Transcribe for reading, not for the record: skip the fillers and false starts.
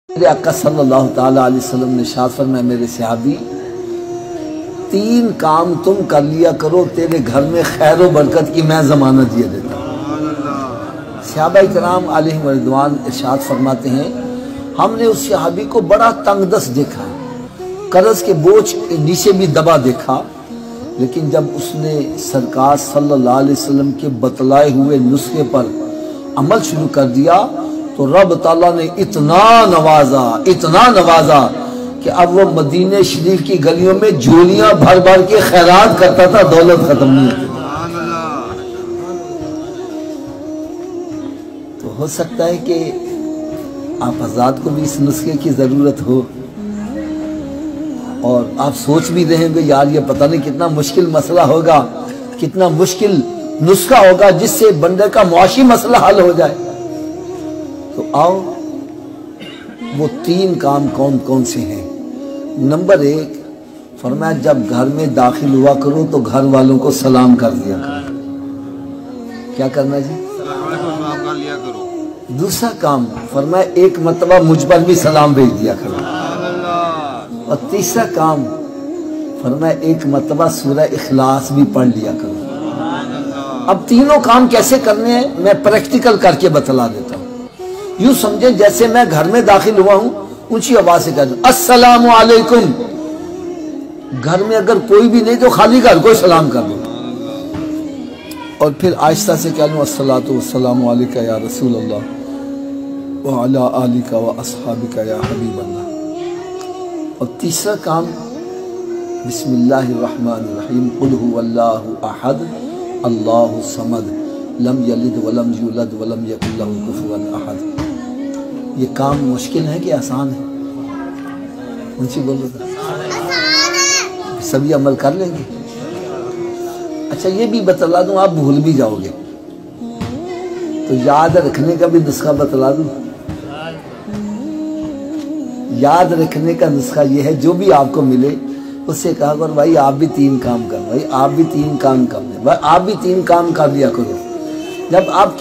मेरे आका सल्लल्लाहु ताला अलैहि वसल्लम ने इरशाद फरमाया, मेरे सहाबी, 3 काम तुम कर लिया करो, तेरे घर में खैर व बरकत की मैं जमानत दिए देता हूँ। सहाबा इकराम अलैहिम रिदवान इरशाद फरमाते हैं, हमने उस सहाबी को बड़ा तंगदस्त देखा, कर्ज के बोझ के नीचे भी दबा देखा, लेकिन जब उसने सरकार सल्लल्लाहु अलैहि वसल्लम के बतलाए हुए नुस्खे पर अमल शुरू कर दिया तो रब ताला ने इतना नवाजा कि अब वो मदीने शरीफ की गलियों में झोलियां भर भर के खैरात करता था, दौलत खत्म नहीं होती। तो हो सकता है कि आप हज़रात को भी इस नुस्खे की ज़रूरत हो और आप सोच भी रहे होंगे, यार ये पता नहीं कितना मुश्किल मसला होगा, कितना मुश्किल नुस्खा होगा जिससे बंदे का मुआशी मसला हल हो जाए। तो आओ, वो 3 काम कौन कौन से हैं। नंबर 1 फरमाया, जब घर में दाखिल हुआ करो तो घर वालों को सलाम कर दिया करो। क्या करना जी? सलाम कर लिया करो। दूसरा काम फरमाया, 1 मरतबा मुझ पर भी सलाम भेज दिया करो। और तीसरा काम फरमाया, 1 मरतबा सूरह इखलास भी पढ़ लिया करो। अब तीनों काम कैसे करने हैं मैं प्रैक्टिकल करके बतला देता हूँ। यूं समझे जैसे मैं घर में दाखिल हुआ हूं, ऊंची आवाज से कह दूं अस्सलामु अलैकुम। घर में अगर कोई भी नहीं तो खाली घर को सलाम कर दो और फिर आहिस्ता से कह लूं अस्सलातु वस्सलामु अलैका या रसूल अल्लाह व अला आलिका व अस्हाबिका या हबीब अल्लाह। और तीसरा काम बिस्मिल्लाहिर रहमानिर रहीम, कुल हुवल्लाहु अहद अल्लाहु समद लम यलिद वलम यूलद वलम यकुल लहू कुफुवन अहद। ये काम मुश्किल है कि आसान है? उनसे बोलो तो सभी अमल कर लेंगे। अच्छा, ये भी बतला दूं, आप भूल भी जाओगे तो याद रखने का भी नुस्खा बतला दूं। याद रखने का नुस्खा ये है, जो भी आपको मिले उससे कहा करो, भाई आप भी 3 काम कर, भाई आप भी 3 काम कर ले, भाई आप भी 3 काम कर लिया करो। जब आप